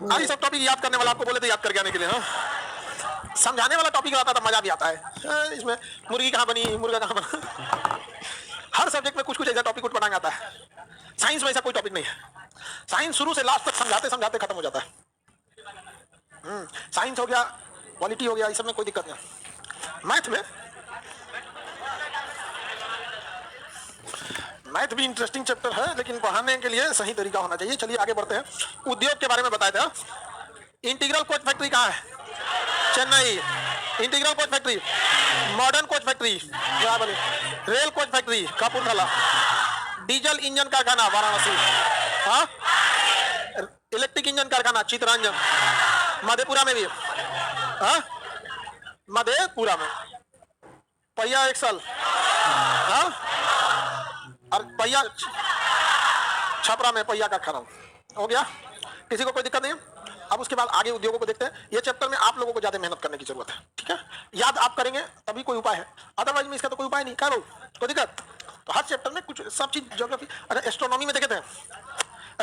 ये सब टॉपिक याद करने वाला आपको बोले थे याद करके आने के लिए, हाँ समझाने वाला टॉपिक आता तो मजा भी आता है। इसमें मुर्गी कहाँ बनी, मुर्गा कहाँ बना, हर सब्जेक्ट में कुछ कुछ ऐसा टॉपिक उठ पटांग आता है। साइंस में ऐसा कोई टॉपिक नहीं है, साइंस शुरू से लास्ट तक समझाते समझाते खत्म हो जाता है। साइंस हो गया, क्वालिटी हो गया, इस सब में कोई दिक्कत नहीं। मैथ भी इंटरेस्टिंग चैप्टर है, लेकिन पढ़ाने के लिए सही तरीका होना चाहिए। चलिए आगे बढ़ते हैं। उद्योग के बारे में बताए थे। इंटीग्रल कोच फैक्ट्री कहाँ है? Chennai. Integral coach factory, modern coach factory rail coach factory Kapurthala, diesel engine कारखाना वाराणसी, हाँ इलेक्ट्रिक इंजन कारखाना चितरंजन, मधेपुरा में भी, हाँ मधेपुरा में, पहिया एक्सल, हाँ और पहिया छपरा में पहिया कारखाना हो गया। किसी को कोई दिक्कत नहीं है? अब उसके बाद आगे उद्योगों को देखते हैं। ये चैप्टर में आप लोगों को ज्यादा मेहनत करने की जरूरत है, ठीक है? याद आप करेंगे तभी कोई उपाय है, अदरवाइज में इसका तो कोई उपाय नहीं। करो कोई दिक्कत? तो हर चैप्टर में कुछ सब चीज, ज्योग्राफी, अरे एस्ट्रोनॉमी में देखे थे,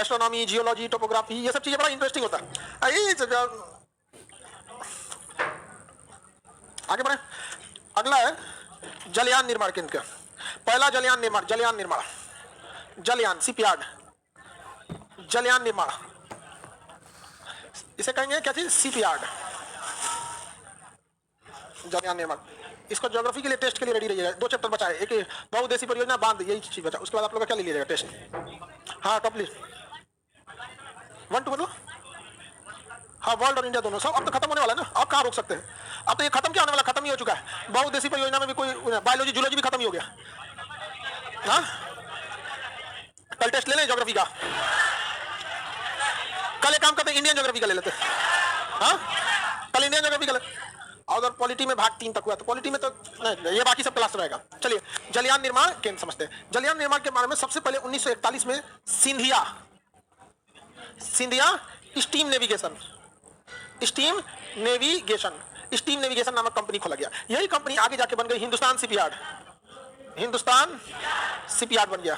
एस्ट्रोनॉमी, जियोलॉजी, टोपोग्राफी, ये सब चीजें बड़ा इंटरेस्टिंग होता है। आगे बढ़े। अगला है जलयान निर्माण केंद्र। पहला जलयान निर्माण जलयान शिपयार्ड, जलयान निर्माण, इसे कहेंगे क्या चीज? शिपयार्ड, जलयान निर्माण। इसको ज्योग्राफी के लिए टेस्ट के लिए रेडी रहिएगा। 2 चैप्टर बचा है, एक बहुउद्देशीय परियोजना बांध, यही चीज बचा। उसके बाद आप लोग क्या ले लीजिएगा टेस्ट? हाँ कंप्लीट 1 2 मतलब हाँ वर्ल्ड और इंडिया दोनों सब अब तो खत्म होने वाला है ना। अब कहाँ रोक सकते हैं? अब तो ये खत्म क्या होने वाला, खत्म ही हो चुका है। बहुउद्देशीय परियोजना में भी कोई, बायोलॉजी जूलॉजी भी खत्म ही हो गया। हाँ कल टेस्ट ले लें ज्योग्राफी का, कल एक काम करते हैं इंडियन ज्योग्राफी का ले लेते हैं। हाँ कल इंडियन ज्योग्राफी का ले। अगर पॉलिटी में भाग 3 तक हुआ तो पॉलिटी में तो नहीं, ये बाकी सब क्लास रहेगा। चलिए जलयान निर्माण केंद्र समझते हैं। जलयान निर्माण के बारे में सबसे पहले 1941 में सिंधिया स्टीम नेविगेशन नामक कंपनी खोला गया। यही कंपनी आगे जाके बन गई हिंदुस्तान शिपयार्ड बन गया।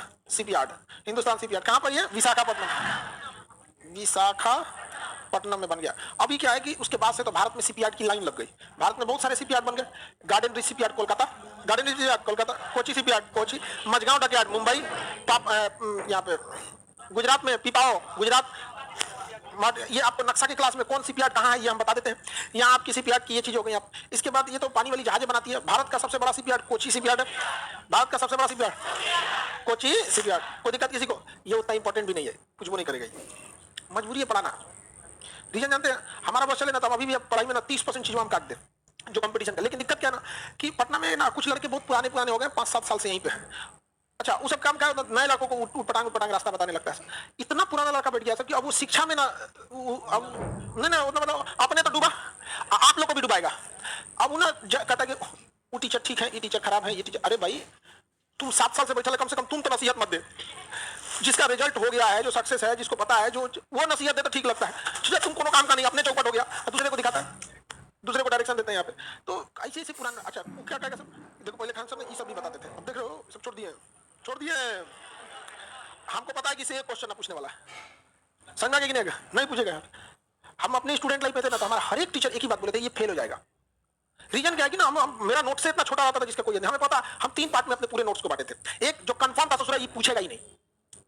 हिंदुस्तान शिपयार्ड कहां पर है? विशाखापट्टनम में बन गया। अभी क्या है कि उसके बाद से तो भारत में शिपयार्ड की लाइन लग गई। भारत में बहुत सारे शिपयार्ड बन गए। Garden Reach shipyard Kolkata, Kochi shipyard Kochi, Mazagon dockyard Mumbai, यहाँ पे गुजरात में पिपाओ गुजरात। ये आपको नक्शा की क्लास में कौन शिपयार्ड कहाँ है ये हम बता देते हैं। यहाँ आपकी शिपयार्ड की ये चीज हो गई। आप इसके बाद ये तो पानी वाली जहाजें बनाती है। भारत का सबसे बड़ा शिपयार्ड कोची शिपयार्ड है। भारत का सबसे बड़ा शिपयार्ड कोची शिपयार्ड। कोई दिक्कत किसी को? ये उतना इंपॉर्टेंट भी नहीं है, कुछ वो नहीं करेगा, मजबूरी है पढ़ाना। रीजन जानते हैं? हमारा बस चले ना तो अभी भी पढ़ाई में ना 30% चीजों हम काट दे जो कंपटीशन का। लेकिन दिक्कत क्या ना कि पटना में ना कुछ लड़के बहुत पुराने हो गए, 5-7 साल से यहीं पे हैं। अच्छा उस सब काम क्या होता है, नए लड़कों को उटपटांग रास्ता बताने लगता है। इतना पुराना लड़का बैठ गया सर कि अब वो शिक्षा में ना नहीं मतलब अपने तो डूबा, आप लोग को भी डुबाएगा। अब वो ना कहता है कि वो टीचर ठीक है, ये टीचर खराब है, ये टीचर। अरे भाई तुम 7 साल से बैठा है, कम से कम तुम तो नसीहत मत दे। जिसका रिजल्ट हो गया है, जो सक्सेस है, जिसको पता है, जो वो नसीहत दे तो ठीक लगता है। तुम कोनो काम का नहीं, अपने चौपट हो गया, दूसरे को दिखाता है, दूसरे को डायरेक्शन देते हैं यहाँ पे। तो ऐसे पुराना। अच्छा क्या क्या सब देखो, पहले खान साहब ने ये सब भी बताते थे, अब देख रहे हो सब छोड़ दिए। हमको पता है कि से एक क्वेश्चन ना पूछने वाला है, समझा कि नहीं पूछेगा। हम अपने स्टूडेंट लाइफ में थे ना तो हमारा हर एक टीचर एक ही बात बोले थे, ये फेल हो जाएगा। रीजन क्या है कि ना मेरा नोट से इतना छोटा रहता था जिसका कोई नहीं। हमें पता, हम 3 पार्ट में अपने पूरे नोट्स को बांटे थे। एक जो कंफर्म था ससुरा ये पूछेगा ही नहीं,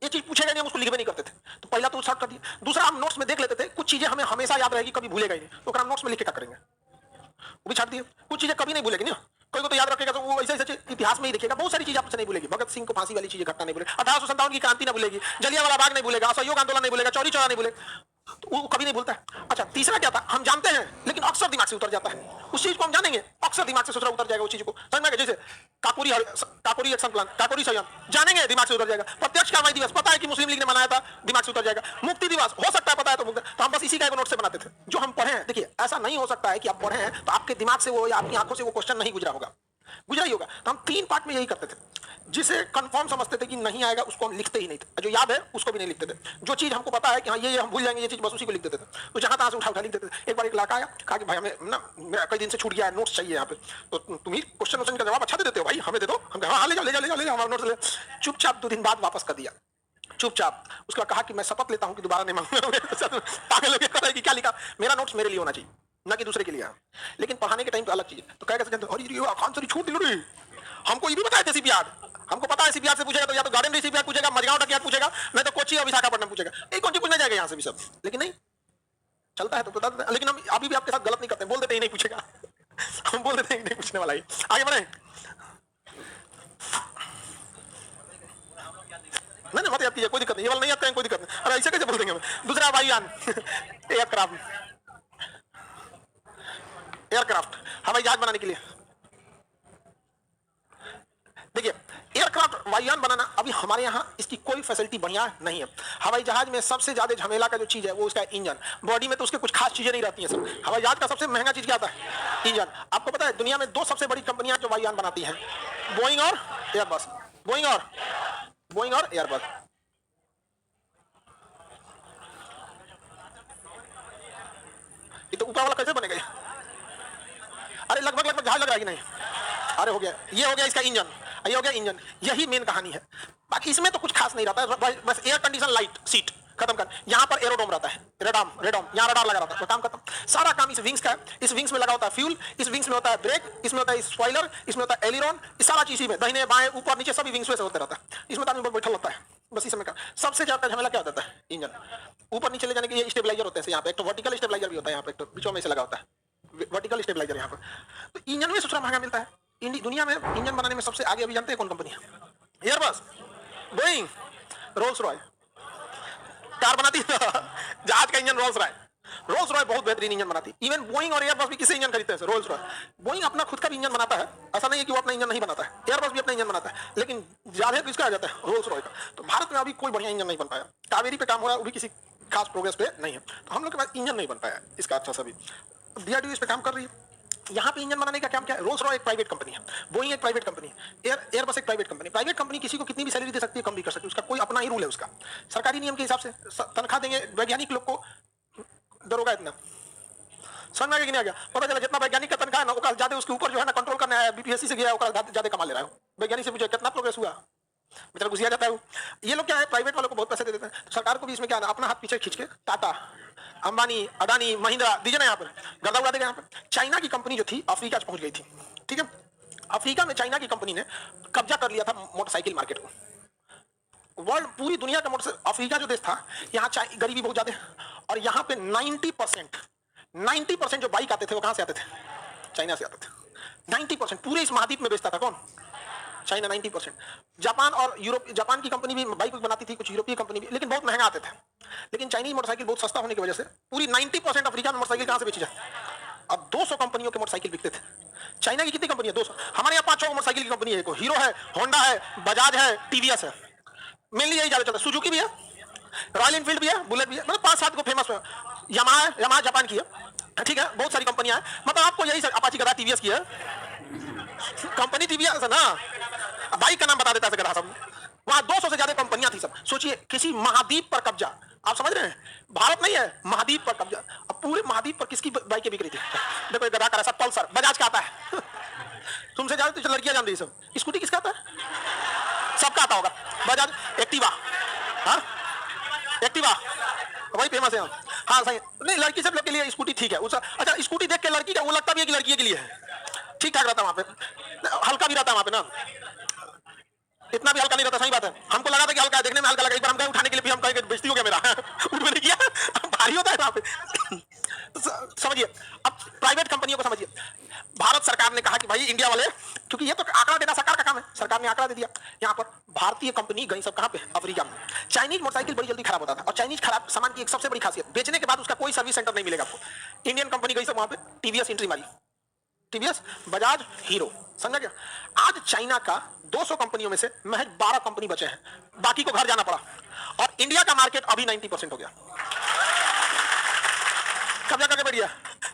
ये चीज पूछेगा नहीं, हम उसको लिखवे नहीं करते थे। तो पहला तो शॉर्ट कर दिया। दूसरा हम नोट्स में देख लेते थे, कुछ चीजें हमें हमेशा याद रहेगी, कभी भूलेगा ही नहीं, तो हम नोट्स में लिख के क्या करेंगे, वो भी छाट दिए। कुछ चीजें कभी नहीं भूलेगी ना, कोई को तो याद रखेगा, तो वो ऐसे ऐसे इतिहास में ही देखेगा। बहुत सारी चीजें आपसे नहीं भूलेगी। भगत सिंह को फांसी वाली चीजें घटना नहीं भूलेगा, 1857 की क्रांति नहीं भूलेगी, जलियांवाला बाग नहीं भूलेगा, असहयोग आंदोलन नहीं भूलेगा, चौरी चौरा नहीं भूलेगा, तो वो कभी नहीं भूलता है। अच्छा तीसरा क्या था, हम जानते हैं लेकिन अक्सर दिमाग से उतर जाता है। उस चीज को हम जानेंगे, अक्सर दिमाग से उतर जाएगा उस चीज को। समझ में? जैसे काकोरी एक्शन प्लान, काकोरी संयम जानेंगे, दिमाग से उतर जाएगा। प्रत्यक्ष कार्रवाई दिवस पता है कि मुस्लिम लीग ने मनाया था, दिमाग से उतर जाएगा। मुक्ति दिवस हो सकता है, पता है तो हम बस इसी का एक नोट से बनाते थे जो हम पढ़े हैं। देखिए ऐसा नहीं हो सकता है कि आप पढ़े हैं तो आपके दिमाग से वो या आपकी आंखों से वो क्वेश्चन नहीं गुजरा होगा, गुजरा ही होगा। तो हम 3 पार्ट में यही करते थे। जिसे कंफर्म समझते थे कि नहीं आएगा उसको हम लिखते ही नहीं थे, जो याद है उसको भी नहीं लिखते थे। जो चीज हमको पता है कि हाँ ये हम भूल जाएंगे, ये चीज बस उसी को लिख देते थे। तो जहां तहां से उठा लिख देते थे। एक बार एक लड़का आया, कहा कि भाई हमें ना मेरा कई दिन से छूट गया है, नोट्स चाहिए यहाँ पे, तो तुम ही क्वेश्चन का जवाब अच्छा दे देते हो भाई, हमें दे दो। हम कहा हाँ ले जाओ हमारा नोट्स ले। चुपचाप 2 दिन बाद वापस कर दिया। चुपचाप उसके बाद कहा कि मैं शपथ लेता हूं कि दोबारा नहीं मांगूंगा। पागल हो गया कि क्या लिखा, मेरा नोट्स मेरे लिए होना चाहिए ना कि दूसरे के लिए। लेकिन पढ़ाने के टाइम तो अलग चीज है। तो क्या कहते हैं, अरे आकांक्षा सर छूट दिलो रे, हमको ये भी बताया था सीपीआर, हमको पता है सीपीआर से पूछेगा तो या तो गार्डन डी सीपीआर पूछेगा, मजगांव डकियात पूछेगा, नहीं तो कोची और विशाखापट्टनम पूछेगा, ये कौन सी पूछना जाएगा यहाँ से भी सब। लेकिन नहीं चलता है तो बता देते, लेकिन हम अभी भी आपके साथ गलत नहीं करते, बोल देते ही नहीं पूछेगा। हम बोल देते हैं नहीं पूछने वाला ही। आगे बढ़े, नहीं मत याद कीजिए, कोई दिक्कत नहीं, ये वाला नहीं याद करें कोई दिक्कत नहीं। अरे ऐसे कैसे बोल देंगे हम। दूसरा वायुयान, एयरक्राफ्ट, एयरक्राफ्ट हवाई जहाज बनाने के लिए। देखिए एयरक्राफ्ट वायुयान बनाना अभी हमारे यहाँ इसकी कोई फैसिलिटी बढ़िया नहीं है। हवाई जहाज में सबसे ज्यादा झमेला का जो चीज है वो उसका इंजन, बॉडी में तो उसके कुछ खास चीजें नहीं रहती हैं सर। हवाई जहाज का सबसे महंगा चीज क्या आता है, इंजन। आपको पता है दुनिया में दो सबसे बड़ी कंपनियां जो वायुयान बनाती हैं, बोइंग और एयरबस, बोइंग और एयरबस। ये तो ऊपर वाला कैसे बनेगा, अरे लगभग जहाज लग रहा है कि नहीं। अरे हो गया, ये हो गया इसका इंजन, ये हो गया इंजन, यही मेन कहानी है। बाकी इसमें तो कुछ खास नहीं रहता है, बस एयर कंडीशन लाइट सीट खत्म कर। यहाँ पर एरोडोम रहता है, रेडोम यहाँ रडार लगा रहता है, तो काम खत्म। सारा काम इस विंग्स का है। इस विंग्स में लगा होता है फ्यूल, इस विंग्स में होता है ब्रेक, इसमें होता है स्पॉइलर, इसमें होता है एलिरॉन, इस सारा चीज में दाहिने बाएं ऊपर नीचे सभी विंग्स में से होता रहता है। इसमें तो आदमी बैठा होता है बस। इसमें का सबसे ज्यादा झमेला क्या होता है, इंजन ऊपर नीचे ले जाने के लिए स्टेबलाइजर होते हैं यहाँ पे, एक तो वर्टिकल स्टेबलाइजर भी होता है यहाँ पे, एक तो बीचों में से लगा होता है वर्टिकल स्टेबलाइजर यहाँ पर। तो इंजन में सबसे महंगा मिलता है। दुनिया में इंजन बनाने में सबसे आगे अभी जानते हैं कौन कंपनी है, Airbus, Boeing, Rolls Royce. Car बनाती है जहाज का engine Rolls Royce, Rolls Royce बहुत बेहतरीन इंजन बनाती है। इवन बोइंग और एयरबस भी किसी इंजन खरीदते हैं, रोल्स रॉय। बोइंग अपना खुद का भी इंजन बनाता है, ऐसा नहीं है कि वो अपना इंजन नहीं बनाता है, एयरबस भी अपना इंजन बनाता है, लेकिन ज्यादा किसका आ जाता है, रोल्स रॉय का। तो भारत में अभी कोई बढ़िया इंजन नहीं बन पाया। कावेरी पे काम हो रहा है, वो भी किसी खास प्रोग्रेस पे नहीं है। तो हम लोग के पास इंजन नहीं बन पाया इसका अच्छा सा भी। डीआरडीओ इस पे काम कर रही है। यहाँ पे इंजन बनाने का काम क्या है, रोल्स रॉय एक प्राइवेट कंपनी है, बोइंग एक प्राइवेट कंपनी है, एयरबस एक प्राइवेट कंपनी। प्राइवेट कंपनी किसी को कितनी भी सैलरी दे सकती है, कम भी कर सकती है, उसका कोई अपना ही रूल है उसका। सरकारी नियम के हिसाब से तनख्वाह देंगे वैज्ञानिक लोग को, दरोगा इतना समझ में नहीं आ गया। पता चला जितना वैज्ञानिक का तनख्वाह है ना, ज्यादा उसके ऊपर जो है ना कंट्रोल करना है, बीपीएससी से गया है, ज्यादा कमा ले रहा है। वैज्ञानिक से पूछे कितना प्रोग्रेस हुआ, बेचारा घुसिया जाता है। ये लोग क्या है, प्राइवेट वालों को बहुत पैसे दे देते हैं। सरकार को भी इसमें क्या है, अपना हाथ पीछे खींच के टाटा, अंबानी, अडानी, महिंद्रा दीजिए ना यहाँ पर, गर्दा उड़ा देगा यहाँ पर। चाइना की कंपनी जो थी अफ्रीका पहुंच गई थी, ठीक है। अफ्रीका में चाइना की कंपनी ने कब्जा कर लिया था मोटरसाइकिल मार्केट को। वर्ल्ड पूरी दुनिया का मोटरसाइकिल, अफ्रीका जो देश था, यहाँ गरीबी बहुत ज्यादा, और यहाँ पे 90% जो बाइक आते थे वो कहां से आते थे, चाइना से आते थे। 90% पूरे इस महाद्वीप में बेचता था कौन, चाइना 90%। जापान और यूरोप, जापान की कंपनी भी बाइक बनाती थी, कुछ यूरोपीय कंपनी भी, लेकिन बहुत महंगा आते थे। लेकिन चाइनीज मोटरसाइकिल बहुत सस्ता होने की वजह से पूरी 90% अफ्रीका में मोटरसाइकिल कहां से बेची जाए। अब 200 कंपनियों के मोटरसाइकिल बिकते थे। चाइना की कितनी कंपनी है, 200। हमारे यहाँ 5-6 मोटरसाइकिल की कंपनी है, हीरो है, होंडा है, बजाज है, टीवीएस है, मेनली यही ज्यादा चलता है। सुजुकी भी है, रॉयल एनफील्ड भी है, बुलेट भी है, मतलब 5-7 को फेमस है। यामाहा जापान की है, ठीक है, बहुत सारी कंपनियां हैं। मतलब आपको यही अपाची गधा टीवीएस की है कंपनी, टीवीएस है ना, बाइक का नाम बता देता है गधा सब। वहां 200 से ज्यादा कंपनियां थी सब। सोचिए किसी महाद्वीप पर कब्जा, आप समझ रहे हैं, भारत नहीं है, महाद्वीप पर कब्जा। अब पूरे महाद्वीप पर किसकी बाइकें बिक रही थी, देखो गधा का, पल्सर, बजाज का आता है तुमसे ज्यादा तो लड़कियां जान रही सब। स्कूटी किसका आता है, सबका आता होगा, बजाज, एक्टिवा, हाँ एक्टिवा वही फेमस है। हाँ सही नहीं, लड़की सब लोग के लिए स्कूटी ठीक है। अच्छा स्कूटी देख के लड़की का वो लगता भी है कि लड़की के लिए है, ठीक ठाक रहता है वहां पे, हल्का भी रहता है वहां पे ना, इतना भी हल्का नहीं रहता। सही बात है, हमको लगा था कि हल्का है, देखने में हल्का लगा। एक बार हम गए उठाने के लिए, फिर हम कहे बेइज्जती हो गया मेरा उठ में नहीं किया भारी होता है वहां पे समझिए। अब प्राइवेट कंपनियों को समझिए, भारत सरकार ने कहा कि भाई इंडिया वाले, क्योंकि ये तो आंकड़ा देना सरकार का काम है, सरकार ने आंकड़ा दे दिया। यहाँ पर भारतीय कंपनी गई सब कहां पे, अफ्रीका में। चाइनीज मोटरसाइकिल बड़ी जल्दी खराब होता था, और चाइनीज खराब सामान की एक सबसे बड़ी खासियत, बेचने के बाद उसका कोई सर्विस सेंटर नहीं मिलेगा आपको। इंडियन कंपनी गई सब वहां पे, टीवीएस एंट्री मारी, टीवीएस, बजाज, हीरो, समझा गया। आज चाइना का 200 कंपनियों में से महज 12 कंपनी बचे हैं, बाकी को घर जाना पड़ा। और इंडिया का मार्केट अभी 90% हो गया, कब्जा करके बैठ गया।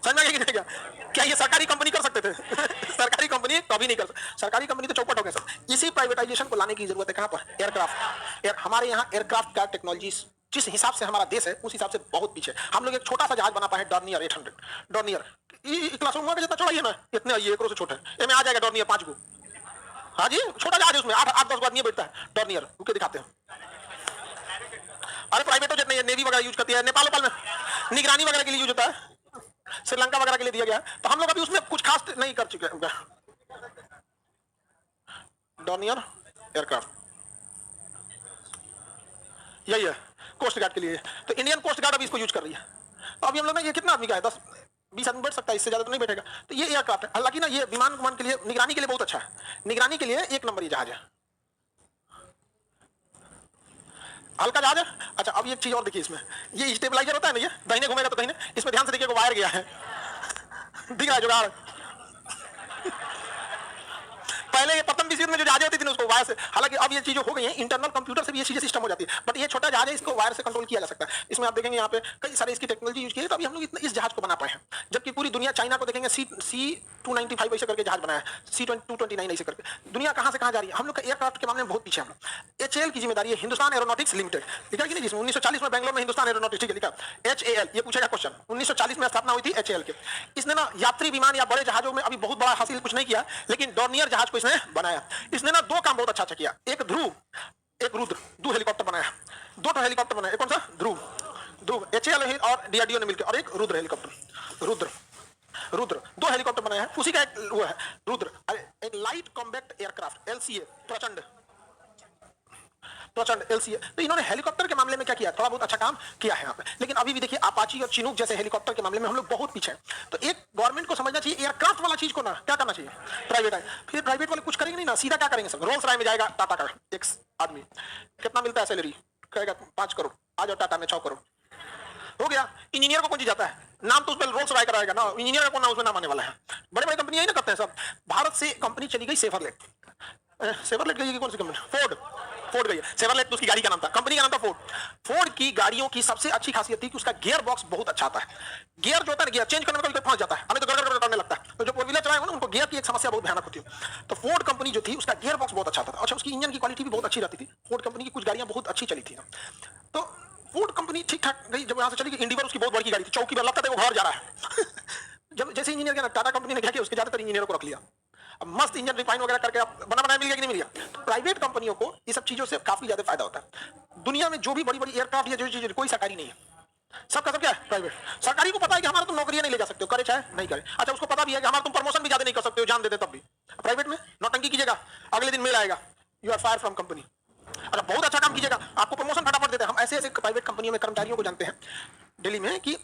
समझ में नहीं गया, क्या ये सरकारी कंपनी कर सकते थे सरकारी कंपनी कभी नहीं कर सकते, सरकारी कंपनी तो चौपट हो गया सब। इसी प्राइवेटाइजेशन को लाने की जरूरत है। कहां पर, एयरक्राफ्ट। हमारे यहाँ एयरक्राफ्ट का टेक्नोलॉजी जिस हिसाब से हमारा देश है उस हिसाब से बहुत पीछे। हम लोग एक छोटा सा जहाज बना पाए, डॉर्नियर 800, डॉर्नियर क्लासरूम का जितना चौड़ा है ना, इतने ये से छोटा है, ये में आ जाएगा डॉर्नियर 5 को। हाँ जी, छोटा जहाज है, उसमें 8-10 आदमी बैठता है, डॉर्नियर रुके दिखाते हैं। प्राइवेट जेट नहीं है, नेवी वगैरह यूज करती है, नेपाल में निगरानी वगैरह के लिए यूज होता है, श्रीलंका वगैरह के लिए दिया गया है। तो हम लोग अभी उसमें कुछ खास नहीं कर चुके हैं। डॉर्नियर एयरक्राफ्ट यही है कोस्ट गार्ड के लिए। तो इंडियन कोस्ट गार्ड अभी इसको यूज कर रही है। तो अभी हम लोग ना, ये कितना आदमी का है, 10-20 आदमी बैठ सकता है, इससे ज्यादा तो नहीं बैठेगा। तो ये एयरक्राफ्ट है। हालांकि ना ये विमान के लिए, निगरानी के लिए बहुत अच्छा है, निगरानी के लिए एक नंबर ये जहाज है, हल्का जहाज है। अच्छा अब ये चीज और देखिए, इसमें ये स्टेबलाइजर होता है ना, ये दाहिने घूमेगा तो दाहिने, इसमें ध्यान से देखिए वायर गया है, दिख रहा है जुगाड़। पहले ये प्रथम विश्व युद्ध में जो जहाजें होती थी उसको वायर से, हालांकि अब ये चीजें हो गई हैं, इंटरनल कंप्यूटर से भी ये चीजें सिस्टम हो जाती है, बट ये छोटा जहाज है, इसको वायर से कंट्रोल किया जा सकता है। इसमें आप देखेंगे यहाँ पे कई सारे इसकी टेक्नोलॉजी यूज की है, तो अभी हम लोग इस जहाज को बना पाए हैं। जबकि पूरी दुनिया, चाइना को देखेंगे C-295 ऐसे करके जहाज बनाया है, C-229 ऐसे करके। दुनिया कहां से कहां जा रही है। हम लोग का एयरक्राफ्ट के मामले में बहुत पीछे हम लोग। HAL की जिम्मेदारी है, हिंदुस्तान एरोनॉटिक्स लिमिटेड, लिखा कि नहीं, जिसमें 1940 में बैंगलोर में हिंदुस्तान एरोनॉटिक्स, ठीक है लिखा HAL। ये पूछेगा क्वेश्चन, 1940 में स्थापना हुई थी HAL के। इसने ना यात्री विमान या बड़े जहाजों में अभी बहुत बड़ा हासिल कुछ नहीं किया, लेकिन डॉर्नियर जहाज को इसने बनाया। इसने ना दो काम बहुत अच्छा अच्छा किया, एक ध्रुव, एक रुद्र, दो हेलीकॉप्टर बनाया, दो हेलीकॉप्टर बनाया। एक कौन सा, ध्रुव HAL और DRDO ने मिलकर, और एक रुद्र हेलीकॉप्टर, रुद्र दो हेलीकॉप्टर बनाया है। उसी का एक वो है रुद्र, एक लाइट कॉम्बैक्ट एयरक्राफ्ट LCA, प्रचंड LCA। तो इन्होंने हेलीकॉप्टर के मामले में क्या किया, थोड़ा बहुत अच्छा काम किया है यहाँ पे। लेकिन अभी भी देखिए अपाची और चिनूक जैसे हेलीकॉप्टर के मामले में हम लोग बहुत पीछे हैं। तो एक गवर्नमेंट को समझना चाहिए, एयरक्राफ्ट वाला चीज को ना क्या करना चाहिए, प्राइवेट है। फिर प्राइवेट वाले कुछ करेंगे नहीं ना, सीधा क्या करेंगे, सब रोल्स रॉय में जाएगा टाटा का एक आदमी, कितना मिलता है सैलरी, कहेगा 5 करोड़, आ जाओ टाटा में 6 करोड़, हो गया। इंजीनियर को कौन चीज जाता है, नाम तो उस पर रोल्स रॉय कराएगा ना, इंजीनियर को नाम उसमें नाम आने वाला है। बड़े बड़े कंपनी यही ना करते हैं सब। भारत से कंपनी चली गई सेवरलेट, सेवरलेट गई, कौन सी कंपनी, फोर्ड गई है। सेवरलेट तो उसकी गाड़ी का नाम था, कंपनी का नाम था फोर्ड। फोर्ड की गाड़ियों की सबसे अच्छी खासियत थी कि उसका गियर बॉक्स बहुत अच्छा आता है। गियर जो होता है ना, गियर चेंज करने में कभी फंस जाता है, हमें तो गड़गड़ करने लगता है। तो जो फोर व्हीलर चलाए हो ना, उनको गियर की एक समस्या बहुत भयानक होती है। तो फोर्ड कंपनी जो थी उसका गियर बॉक्स बहुत अच्छा था। अच्छा, उसकी इंजन की क्वालिटी भी बहुत अच्छी रहती थी। फोर्ड कंपनी की कुछ गाड़ियां बहुत अच्छी चली थी। तो फोर्ड कंपनी ठीक ठाक गई। जब यहाँ से चली गई, इंडिवर उसकी बहुत बड़ी गाड़ी थी, चौकी पर लगता था वो घर जा रहा है। जब जैसे इंजीनियर क्या, टाटा कंपनी ने क्या किया, उसके ज्यादातर इंजीनियरों को रख लिया। अब मस्त इंजन रिफाइन वगैरह करके आप बना बनाया मिल गया कि नहीं मिल गया। तो प्राइवेट कंपनियों को ये सब चीजों से काफी ज्यादा फायदा होता है। दुनिया में जो भी बड़ी बड़ी एयरक्राफ्ट या जो चीज, कोई सरकारी नहीं है, सबका सब क्या है, प्राइवेट। सरकारी को पता है कि हमारा तुम नौकरियां नहीं ले जा सकते हो, करे चाहे नहीं करे। अच्छा, उसको पता भी है कि हमारा तुम प्रमोशन भी ज्यादा नहीं कर सकते हो, जान देते तब भी। प्राइवेट में नौटंकी कीजिएगा, अगले दिन मेल आएगा, you are fire from company. अच्छा, बहुत अच्छा काम कीजिएगा, आपको प्रमोशन फटाफट देते हैं। हम ऐसे ऐसे प्राइवेट कंपनियों में कर्मचारियों को जानते हैं दिल्ली में कि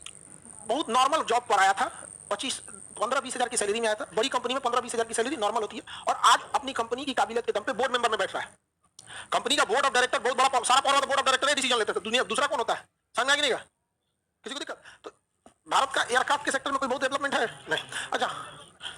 बहुत नॉर्मल जॉब पर आया था, 15-20 हजार की सैलरी में आया था। बड़ी कंपनी में 15-20 हजार की सैलरी नॉर्मल होती है, और आज अपनी कंपनी की काबिलियत के दम पे बोर्ड मेंबर में बैठ रहा है। कंपनी का बोर्ड ऑफ डायरेक्टर, बहुत बड़ा सारा power board of director decision लेते थे। दुनिया दूसरा कौन होता है, समझ में नहीं का किसी को दिक्कत। तो भारत का एयरक्राफ्ट के सेक्टर में कोई बहुत डेवलपमेंट है नहीं। अच्छा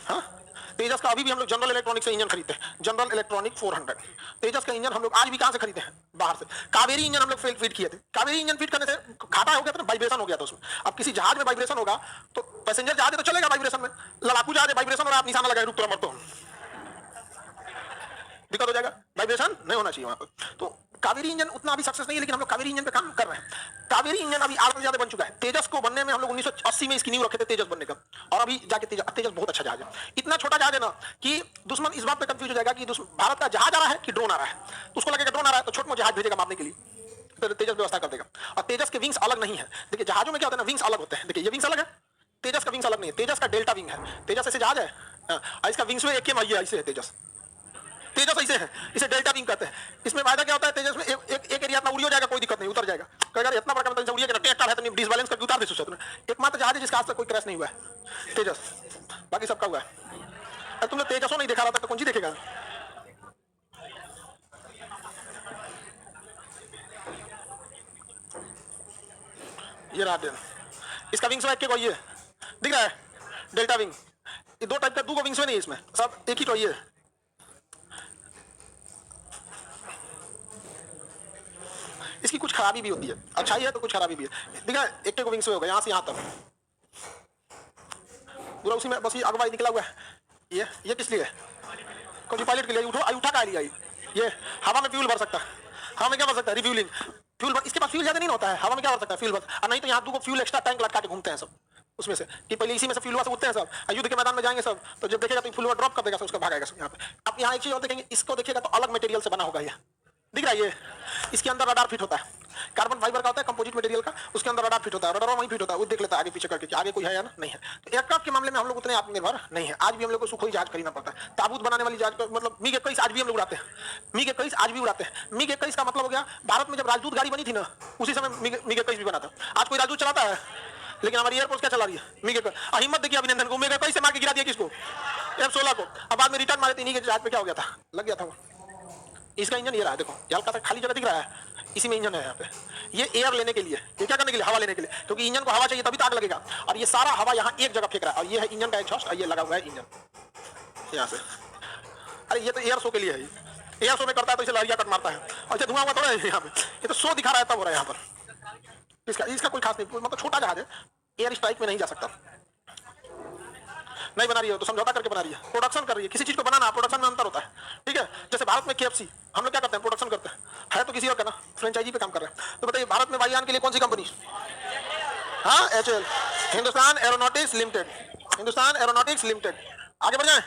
हाँ, तेजस का अभी भी हम लोग जनरल इलेक्ट्रॉनिक से इंजन खरीदते हैं, जनरल इलेक्ट्रॉनिक 400। तेजस का इंजन हम लोग आज भी कहां से खरीदे हैं, बाहर से। कावेरी इंजन हम लोग फिट किए थे। कावेरी इंजन फिट करने से घाटा हो गया था, वाइब्रेशन हो गया था उसमें। अब किसी जहाज में वाइब्रेशन होगा तो पैसेंजर जहाज है तो चलेगा वाइब्रेशन में, लड़ाकू जहाज है वाइब्रेशन हो रहा है, आप निशाना लगाए रुक तो मर, तो दिक्कत हो जाएगा, वाइब्रेशन नहीं होना चाहिए वहां पर। तो कावेरी इंजन उतना अभी सक्सेस नहीं है, लेकिन हम लोग कावेरी इंजन पे काम कर रहे हैं। कावेरी इंजन अभी 8 से ज्यादा बन चुका है। तेजस को बनने में हम लोग 1980 में इसकी नींव रखे थे, तेजस बनने का, और अभी जाके तेजस बहुत अच्छा जहाज है। इतना छोटा जहाज है ना कि दुश्मन इस बात पे कंफ्यूज हो जाएगा कि भारत का जहाज आ रहा है कि ड्रोन आ रहा है। तो उसको लगेगा ड्रोन आ रहा है तो छोटा जहाज भेजेगा मारने के लिए, तो तेजस व्यवस्था कर देगा। और तेजस के विंग्स अलग नहीं है। देखिए जहाजों में क्या होता है ना, विंग्स अलग होते हैं। देखिए ये विंग्स अलग है, तेजस का विंग्स अलग नहीं है। तेजस का डेल्टा विंग है। तेजस ऐसे जहाज है, इसका विंग्स में एक ऐसे है। तेजस ऐसे है, इसे डेल्टा विंग कहते हैं। इसमें फायदा क्या होता है, तेजस में एक एरिया इतना उड़ी हो जाएगा, कोई दिक्कत नहीं, उतर जाएगा। अगर इतना बड़ा मतलब उड़िएगा ना, ट्रैक्टर है तो डिसबैलेंस करके उतार दे सकते हैं। एकमात्र जहाज है जिसका आज तक कोई क्रैश नहीं हुआ है, तेजस। बाकी सबका हुआ है। तुमने तेजसो नहीं देखा रहा था तो कौन सी देखेगा। ये रहा, इसका विंग्स में एक ये दिख रहा है, डेल्टा विंग। ये दो टाइप का, दो विंग्स में नहीं, इसमें सब एक ही तो ये। इसकी कुछ खराबी भी होती है, अच्छाई है तो कुछ खराबी भी है। दिखा एक विंग्स में होगा, यहाँ से यहाँ तक पूरा उसी में, बस ये अगवा निकला हुआ है। ये किस लिए, कौन सी पायलट के लिए, उठा का लिया। ये हवा में फ्यूल भर सकता है, हवा में क्या भर सकता है, रिफ्यूलिंग फ्यूल। इसके पास फ्यूल ज्यादा नहीं होता है, हवा में क्या भर सकता है, फ्यूल भर। और नहीं तो यहाँ दो फ्यूल एक्स्ट्रा टैंक लटका के घूमते हैं सब उसमें से, कि पहले इसी में से फ्यूल से उठते हैं सब, युद्ध के मैदान में जाएंगे सब, तो जब देखेगा तो फ्यूल ड्रॉप कर देगा, उसका भागेगा सब यहाँ पे। अब यहाँ एक चीज और देखेंगे, इसको देखिएगा तो अलग मटेरियल से बना होगा। ये दिख रहा है, ये इसके अंदर रडार फिट होता है। कार्बन फाइबर का होता है कंपोजिट मटेरियल का, उसके अंदर रडार फिट होता है, रडार वहीं फिट होता है, वो देख लेता है आगे पीछे करके कि आगे कोई है या नहीं है। तो एयरक्राफ्ट के मामले में हम लोग उतने आत्मनिर्भर नहीं है। आज भी हम लोग को सुखोई जहाज खरीदना पड़ता है, ताबूत बनाने वाली जहाज, मतलब मिग 21 आज भी हम लोग उड़ाते हैं, मिग 21 आज भी उड़ाते हैं। मिग 21 का मतलब हो गया भारत में जब राजदूत गाड़ी बनी थी ना, उसी समय मिग 21 भी बना था। आज कोई राजदूत चलाता है, लेकिन हमारी एयरफोर्स क्या चला रही है? मिग 21। हिम्मत देखिए अभिनंदन को, मिग 21 से मार के गिरा दिया किसको? F-16 को। अब बाद में रिटर्न मारे, इन्हीं के जहाज पे क्या हो गया था, लग गया था वो। इसका इंजन ये रहा है, देखो हल्का सा खाली जगह दिख रहा है, इसी में इंजन है यहाँ पे। ये एयर लेने के लिए, ये क्या करने के लिए? हवा लेने के लिए, क्योंकि इंजन को हवा चाहिए तभी तो आग लगेगा। और ये सारा हवा यहाँ एक जगह फेंक रहा है, और ये है इंजन का एग्जॉस्ट, और ये लगा हुआ है इंजन यहाँ से। अरे ये तो एयर शो के लिए है, एयर शो में करता है तो इसे लहरिया कट मारता है, और इसे धुआं हुआ थोड़ा है यहाँ पे, ये तो शो दिखा रहा है तब हो रहा है यहाँ पर। इसका कोई खास नहीं, मतलब छोटा जहाज है, एयर स्ट्राइक में नहीं जा सकता। नहीं बना रही है तो समझौता करके बना रही है, प्रोडक्शन कर रही है। किसी चीज को बनाना प्रोडक्शन में अंतर होता है, ठीक है। जैसे भारत में KFC, हम लोग क्या करते हैं? प्रोडक्शन करते हैं, है तो किसी और का ना, फ्रेंचाइजी पे काम कर रहे हैं। तो बताइए भारत में वायुयान के लिए कौन सी कंपनी? हाँ, HAL, Hindustan aeronautics limited, Hindustan aeronautics limited. आगे बढ़ जाए।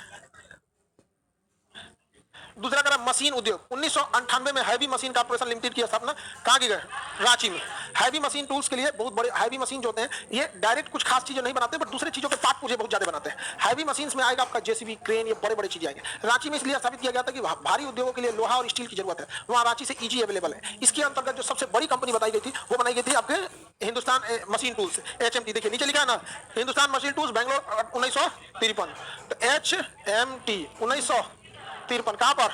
दूसरा करा मशीन उद्योग। 1998 में हैवी मशीन कॉर्पोरेशन लिमिटेड की स्थापना कहाँ की गई? रांची में। हैवी मशीन टूल्स के लिए बहुत बड़े हैवी मशीन जो होते हैं, ये डायरेक्ट कुछ खास चीजें नहीं बनाते, बट दूसरे चीजों के पार्ट मुझे बहुत ज्यादा बनाते हैं। हैवी मशीन्स में आएगा आपका JCB, क्रेन, ये बड़े बड़े चीजें आएंगे। रांची में इसलिए स्थापित किया गया था कि भारी उद्योगों के लिए लोहा और स्टील की जरूरत है, वहाँ रांची से ईजी अवेलेबल है। इसके अंतर्गत जो सबसे बड़ी कंपनी बताई गई थी, वो बनाई गई थी आपके हिंदुस्तान मशीन टूल्स, HMT। देखिए नीचे लिखा है ना, हिंदुस्तान मशीन टूल्स बेंगलोर 1953। तो HMT 1953 कहाँ पर?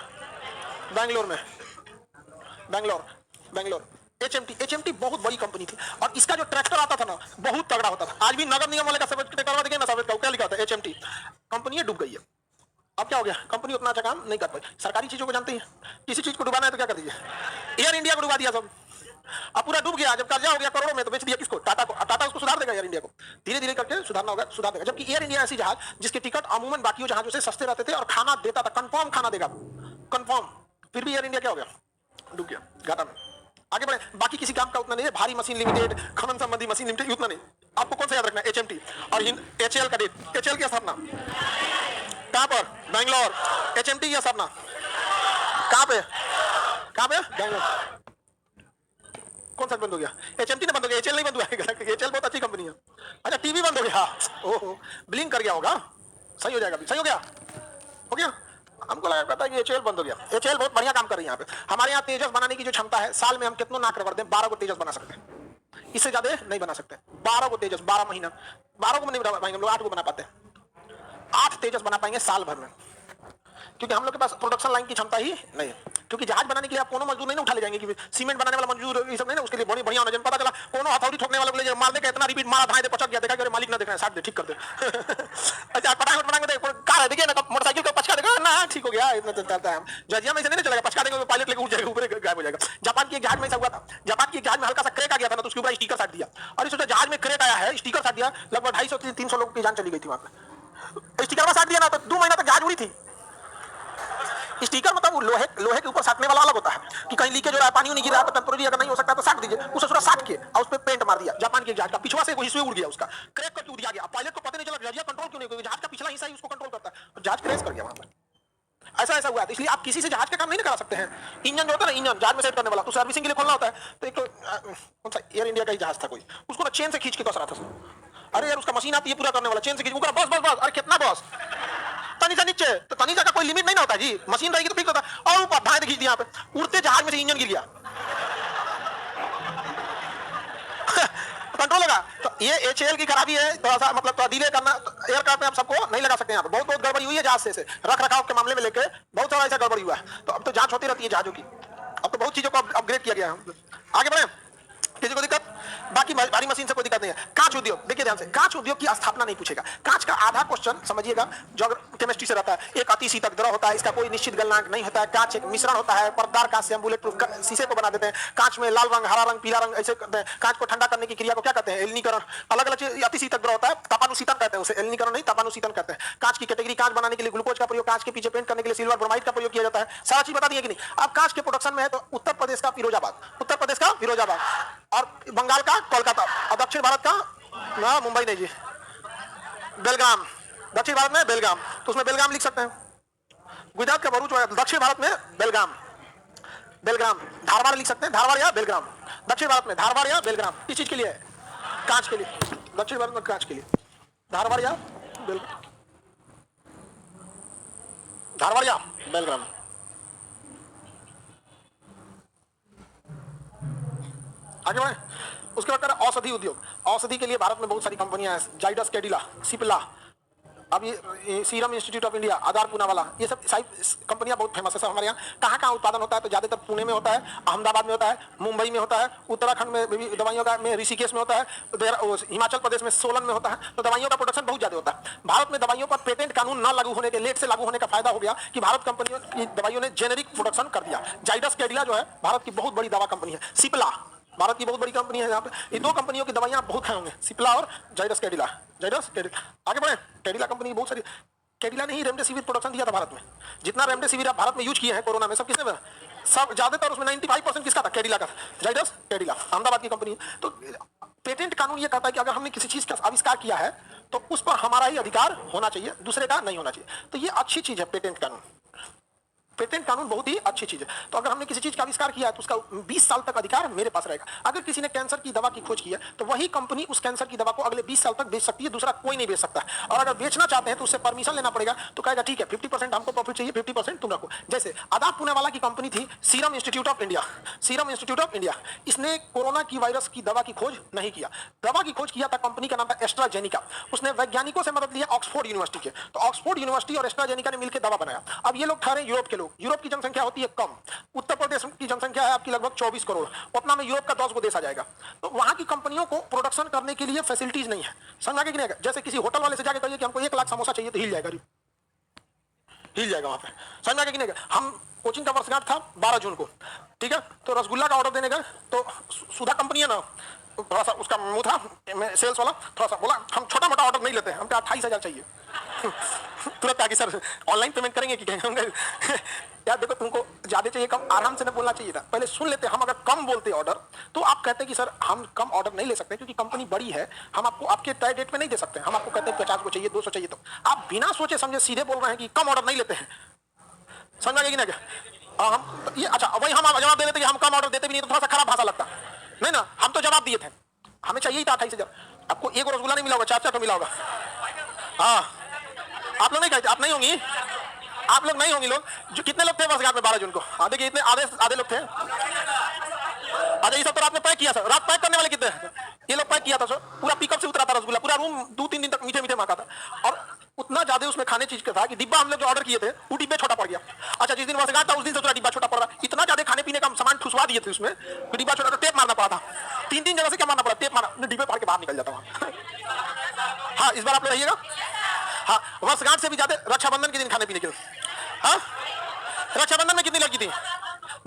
बैंगलोर में, बैंगलोर। HMT बहुत बड़ी कंपनी थी, और इसका जो ट्रैक्टर आता था ना, बहुत तगड़ा होता था। आज भी नगर निगम वाले का सब ट्रैक्टर देखिए ना, सब क्या लिखा होता है? HMT। कंपनी डूब गई है। अब क्या हो गया? कंपनी उतना अच्छा काम नहीं कर पाई। सरकारी चीजों को जानते हैं, किसी चीज को डुबाना है तो क्या कर दीजिए? एयर इंडिया को डुबा दिया सब, अब पूरा डूब गया। जब कर्जा हो गया करोड़ों में, तो बेच दिया किसको? टाटा को। टाटा उसको सुधार देगा, एयर इंडिया को धीरे धीरे करके सुधारना होगा, सुधार देगा। जबकि एयर इंडिया ऐसी जहाज जिसके टिकट अमूमन बाकी जहाजों से सस्ते रहते थे, और खाना देता था, कंफर्म खाना देगा, कंफर्म। फिर भी एयर इंडिया क्या हो गया? डूब गया, घाटा में। आगे बढ़े। बाकी किसी काम का उतना नहीं है। भारी मशीन लिमिटेड, खनन संबंधी मशीन लिमिटेड, उतना नहीं। आपको कौन सा याद रखना है? HMT। और HAL का डेट, HAL की स्थापना कहां पर? बैंगलोर। HMT की स्थापना कहां पे? बैंगलोर। कौन सा बंद हो गया? HMT ने बंद हो गया, HAL नहीं बंद हुआ है। HAL बहुत अच्छी कंपनी है। अच्छा, टीवी बंद हो गया, ओहो, ब्लिंक कर गया होगा, सही हो जाएगा। सही हो गया। हमको लगा पता है कि HAL बंद हो गया। HAL बहुत बढ़िया काम कर रही है यहाँ पे। हमारे यहाँ तेजस बनाने की जो क्षमता है, साल में हम कितना नाक रगड़ दें, 12 को तेजस बना सकते हैं, इससे ज्यादा नहीं बना सकते। 12 को तेजस, 12 महीना, 12 को नहीं बना पाएंगे हम लोग, 8 को बना पाते हैं। 8 तेजस बना पाएंगे साल भर में, क्योंकि हम लोग के पास प्रोडक्शन लाइन की क्षमता ही नहीं है। क्योंकि जहाज बनाने के लिए आप कोनो मजदूर नहीं उठा ले जाएंगे, कि सीमेंट बनाने वाला मजदूर ये सब नहीं ना, उसके लिए बड़ी बढ़िया होना चाहिए। पता चला कोनो हथौड़ी ठोकने वाला को ले मार दे, इतना रिपीट मारा, धाए दे, पचक गया, देखा कि मालिक ना देख रहे हैं, साथ दे, ठीक कर दे। अच्छा, पटाखे बनाएंगे, देखो कार है, देखिए ना, मोटरसाइकिल का पचका देगा ना, ठीक हो गया, इतना चलता है। जजिया में से नहीं चलेगा, पचका देंगे, पायलट लेके उठ जाएगा, ऊपर गायब हो जाएगा। जापान की एक जहाज में ऐसा हुआ था। जापान की एक जहाज में हल्का सा क्रैक आ गया था ना, तो उसके ऊपर स्टिकर साट दिया, और इस जहाज में क्रैक आया है, स्टिकर साट दिया, लगभग 250-300 लोगों की जान चली गई थी वहां पे। स्टिकर में साट दिया ना, तो 2 महीना तक जहाज उड़ी थी। स्टिकर मतलब वो लोहे के ऊपर साटने वाला अलग होता है, कि कहीं लीकेज हो रहा है, पानी नहीं गिर रहा है, तो टेम्परेरी अगर नहीं हो सकता तो साट दीजिए। उसे थोड़ा साट के और उस पर पेंट मार दिया। जापान के जहाज का पिछवा से हिस्सा उड़ गया, उसका क्रैक कर दिया गया। पायलट को पता नहीं चला, रजिया कंट्रोल क्यों नहीं, जहाज का पिछला हिस्सा ही उसको कंट्रोल करता है, जहाज क्रैश कर गया वहां पर। ऐसा हुआ है। इसलिए आप किसी से जहाज का काम नहीं करा सकते हैं। इंजन जो होता है ना, इंजन जहाज में सेट करने वाला, तो सर्विसिंग के लिए खोलना होता है। तो एक कौन सा एयर इंडिया का ही जहाज था कोई, उसको ना चेन से खींच के कस रहा था। अरे यार, उसका मशीन आती है पूरा करने वाला, चेन से खींच, बस। अरे कितना बस, तनीजा नीचे, तो तनीजा का कोई लिमिट नहीं ना होता जी। मशीन रहेगी तो ठीक होता, और ऊपर धाए खींच दिया, यहाँ पे उड़ते जहाज में से इंजन गिर गया। कंट्रोल होगा। तो ये HAL की खराबी है, थोड़ा सा मतलब तो डिले करना। एयरक्राफ्ट में आप सबको नहीं लगा सकते। यहाँ पे बहुत गड़बड़ी हुई है जहाज से रख रखाव के मामले में लेके बहुत सारा ऐसा गड़बड़ी हुआ है। तो अब तो जांच होती रहती है जहाजों की, अब तो बहुत चीजों को अपग्रेड किया गया है। आगे बढ़े, किसी को दिक्कत? बाकी भारी मशीन से कोई दिक्कत नहीं है। कांच उद्योग, देखिए ध्यान से, कांच उद्योग की स्थापना नहीं पूछेगा। कांच का आधा क्वेश्चन समझिएगा जो केमिस्ट्री से रहता है। एक अति शीतक द्रव होता है, इसका कोई निश्चित गलनांक नहीं होता है। कांच एक मिश्रण होता है, पर्दार कांच से हम बुलेट प्रूफ शीशे को बना देते हैं। कांच में लाल रंग, हरा रंग, पीला रंग ऐसे करते हैं। कांच को ठंडा करने की क्रिया को क्या कहते हैं? एल्नीकरण। अलग अलग चीज। अति शीतक द्रव होता है, तापानुशीतन कहते हैं उसे, एल्नीकरण नहीं, तापानुशीतन कहते हैं। कांच की कैटेगरी, कांच बनाने के लिए ग्लूकोज का प्रयोग, कांच के पीछे पेंट करने के लिए सिल्वर ब्रोमाइड का प्रयोग किया जाता है। सारा चीज बता दिए कि नहीं? अब कांच के प्रोडक्शन में है तो उत्तर प्रदेश का फिरोजाबाद, और बंगाल का कोलकाता, और दक्षिण भारत का ना, मुंबई नहीं जी, बेलगाम। दक्षिण भारत में बेलगाम, तो उसमें बेलगाम लिख सकते हैं। गुजरात का भरूच, दक्षिण भारत में बेलगाम। बेलग्राम, धारवाड़ लिख सकते हैं, धारवाड़ या बेलग्राम। दक्षिण भारत में धारवाड़ या बेलग्राम किस चीज के लिए है? कांच के लिए। दक्षिण भारत में कांच के लिए धारवाड़ या धारवाड़ या बेलग्राम। आगे बढ़े। उसके बाद औषधि उद्योग। औषधि के लिए भारत में बहुत सारी कंपनियां हैं, जाइडस कैडिला, सिप्ला, अब ये सीरम इंस्टीट्यूट ऑफ इंडिया, आधार पूनावाला, ये सब सारी कंपनियां बहुत फेमस है। सब हमारे यहाँ कहाँ कहाँ उत्पादन होता है? तो ज्यादातर पुणे में होता है, अहमदाबाद में होता है, मुंबई में होता है, उत्तराखंड में भी दवाइयों का, में ऋषिकेश में होता है, हिमाचल प्रदेश में सोलन में होता है। तो दवाइयों का प्रोडक्शन बहुत ज्यादा होता है। भारत में दवाइयों पर पेटेंट कानून न लागू होने के, लेट से लागू होने का फायदा हो गया कि भारत कंपनियों की दवाइयों ने जेनेरिक प्रोडक्शन कर दिया। जाइडस कैडिला जो है भारत की बहुत बड़ी दवा कंपनी है। सिप्ला भारत की बहुत बड़ी कंपनी है। यहाँ पे ये दो कंपनियों की दवाइयां बहुत खाए होंगे, सिप्ला और जाइडस कैडिला। जाइडस कैडिला। आगे बढ़े। कैडिला कंपनी बहुत सारी, कैडिला ने ही रेमडेसिविर प्रोडक्शन दिया था भारत में। जितना रेमडेसिविर आप भारत में यूज किए हैं कोरोना में, सब किसने में? सब ज्यादातर उसमें 95% किसका था? कैडिला का। जाइडस कैडिला अहमदाबाद की कंपनी है। तो पेटेंट कानून ये कहता है कि अगर हमने किसी चीज का आविष्कार किया है तो उस पर हमारा ही अधिकार होना चाहिए, दूसरे का नहीं होना चाहिए। तो ये अच्छी चीज है पेटेंट कानून। पेटेंट कानून बहुत ही अच्छी चीज है। तो अगर हमने किसी चीज का आविष्कार किया है तो उसका 20 साल तक अधिकार मेरे पास रहेगा। अगर किसी ने कैंसर की दवा की खोज की है तो वही कंपनी उस कैंसर की दवा को अगले 20 साल तक बेच सकती है, दूसरा कोई नहीं बेच सकता। और अगर बेचना चाहते हैं तो उससे परमिशन लेना पड़ेगा। तो कहेगा ठीक है 50% हमको प्रॉफिट चाहिए, 50% तुम रखो। जैसे आदाब पुणेवाला की कंपनी थी serum institute of India. Serum institute of India, इसने कोरोना की वायरस की दवा की खोज नहीं किया। दवा की खोज किया था, कंपनी का नाम था एस्ट्राजेनिका। उसने वैज्ञानिकों से मदद लिया ऑक्सफोर्ड यूनिवर्सिटी के। तो ऑक्सफोर्ड यूनिवर्सिटी और एस्ट्राजेनिका ने मिलकर दवा बनाया। अब ये लोग ठहरे यूरोप के लोग। यूरोप की जनसंख्या होती है कम, उत्तर प्रदेश की जनसंख्या है आपकी लगभग 24 करोड़, उतना में यूरोप का 10 गो देश आ जाएगा। तो वहां की कंपनियों को प्रोडक्शन करने के लिए फैसिलिटीज नहीं है। समझा कि नहीं? जैसे किसी होटल वाले से जाके कहिए कि हमको 1 लाख समोसा चाहिए तो हिल जाएगा, हिल जाएगा वहां पे। समझा कि नहीं? हम कोचिंग का वर्षगांठ था 12 जून को, ठीक है? तो रसगुल्ला का ऑर्डर देने का, तो सुधा कंपनी है ना, थोड़ा सा उसका मुंह था सेल्स वाला, थोड़ा सा बोला हम छोटा मोटा ऑर्डर नहीं लेते, हमको 28,000 चाहिए। तुरंत आगे सर ऑनलाइन पेमेंट करेंगे कि कहेंगे? यार देखो तुमको ज्यादा चाहिए, कम आराम से ना बोलना चाहिए था, पहले सुन लेते। हम अगर कम बोलते ऑर्डर तो आप कहते कि सर हम कम ऑर्डर नहीं ले सकते क्योंकि कंपनी बड़ी है, हम आपको आपके तय डेट में नहीं दे सकते। हम आपको कहते हैं 50 को चाहिए, 200 चाहिए। तो आप बिना सोचे समझे सीधे बोल रहे हैं कि कम ऑर्डर नहीं लेते हैं। समझा कि नहीं? क्या हम ये अच्छा वही हम जवाब दे देते कि हम कम ऑर्डर देते भी नहीं, तो थोड़ा सा खराब भाषा लगता नहीं ना। हम तो जवाब दिए थे, हमें चाहिए ही था 28,000। आपको एक रसगुल्ला नहीं मिला होगा, 4 तो मिला होगा। हाँ आप लोग नहीं कहते, आप नहीं होंगी, आप लोग नहीं होंगे। लोग जो कितने लोग थे वर्षगांठ में 12 जून को? आधे के इतने आधे लोग थे। अच्छा ये सब तो रात में पैक किया सर, रात पैक करने वाले कितने? ये लोग पैक किया था सर, पूरा पिकअप से उतरा था रसगुल्ला, पूरा रूम 2-3 दिन तक मीठे मीठे महका था। और उतना ज्यादा उसमें खाने चीज का था कि डिब्बा हम लोग जो ऑर्डर किए थे वो डिब्बे छोटा पड़ गया। अच्छा जिस दिन वर्षगांठ था उस दिन से डिब्बा छोटा पड़ रहा। इतना ज्यादा खाने पीने का सामान ठुसवा दिए थे उसमें, डिब्बा छोटा, टेप मारना पड़ा था। 3 जगह से क्या मारना पड़ा? टेप मारना, डिब्बे फाड़ के बाहर निकल जाता वहां। हाँ इस बार आप लोग रहिएगा। हाँ वर्षगांठ से भी ज्यादा रक्षाबंधन के दिन खाने पीने के। हाँ रक्षाबंधन में कितनी लड़की थी?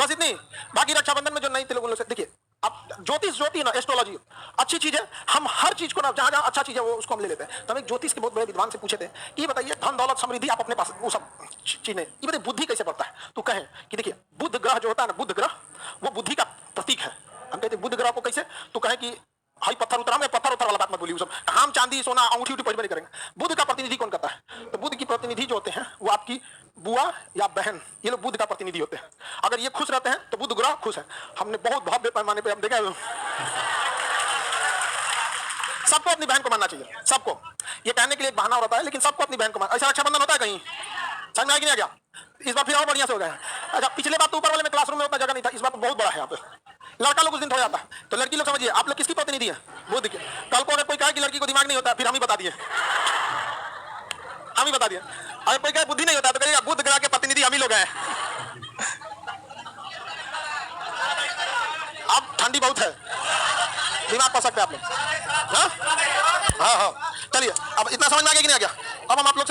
बस इतनी। बाकी रक्षाबंधन में जो नहीं थे लोग, उन लोग से देखिए। अब ज्योतिष है ना, एस्ट्रोलॉजी अच्छी चीज है। हम हर चीज को ना, जहां जहां अच्छा चीज है वो उसको हम ले लेते हैं। तो हम एक ज्योतिष के बहुत बड़े विद्वान से पूछे थे कि ये बताइए धन दौलत समृद्धि आप अपने पास वो सब चीजें, ये बताइए बुद्धि कैसे बढ़ता है? तो कहें कि देखिए बुध ग्रह जो होता है ना, बुध ग्रह वो बुद्धि का प्रतीक है। हम कहते हैं बुध ग्रह को कैसे? तो कहें कि हाई पत्थर उतरा, मैं पत्थर उतर वाला बात मत बोलिए। सब हम चांदी सोना अंगूठी उठी नहीं करेंगे। बुध का प्रतिनिधि कौन करता है? तो बुध की प्रतिनिधि जो होते हैं वो आपकी बुआ या बहन, ये लोग बुध का प्रतिनिधि होते हैं। अगर ये खुश रहते हैं तो बुध ग्रह खुश है। हमने बहुत भव्य पैमाने पे हम देखा है। सबको अपनी बहन को मानना चाहिए, सबको। ये कहने के लिए एक बहाना होता है, लेकिन सबको अपनी बहन को मानना। ऐसा रक्षाबंधन होता है कहीं? समझ में आ गया? इस बार फिर और बढ़िया से हो गया। अच्छा पिछले बार तो ऊपर वाले में क्लासरूम में उतना जगह नहीं था, इस बार तो बहुत बड़ा है यहाँ पे। लड़का लोग उस दिन थोड़ा आता है, तो लड़की लोग समझिए आप लोग किसकी प्रतिनिधि है? बुध की। कल को अगर कोई कहे कि लड़की को दिमाग नहीं होता, फिर हम ही बता दिए, हम ही बता दिए। अगर कोई कहे बुद्धि नहीं होता तो कहिएगा बुध ग्रह के प्रतिनिधि हम ही लोग हैं। अब ठंडी बहुत है, बीमार पड़ सकते हैं आप लोग। हाँ हाँ हाँ चलिए अब इतना समझ में आ गया कि नहीं आ गया? अब हम आप लोग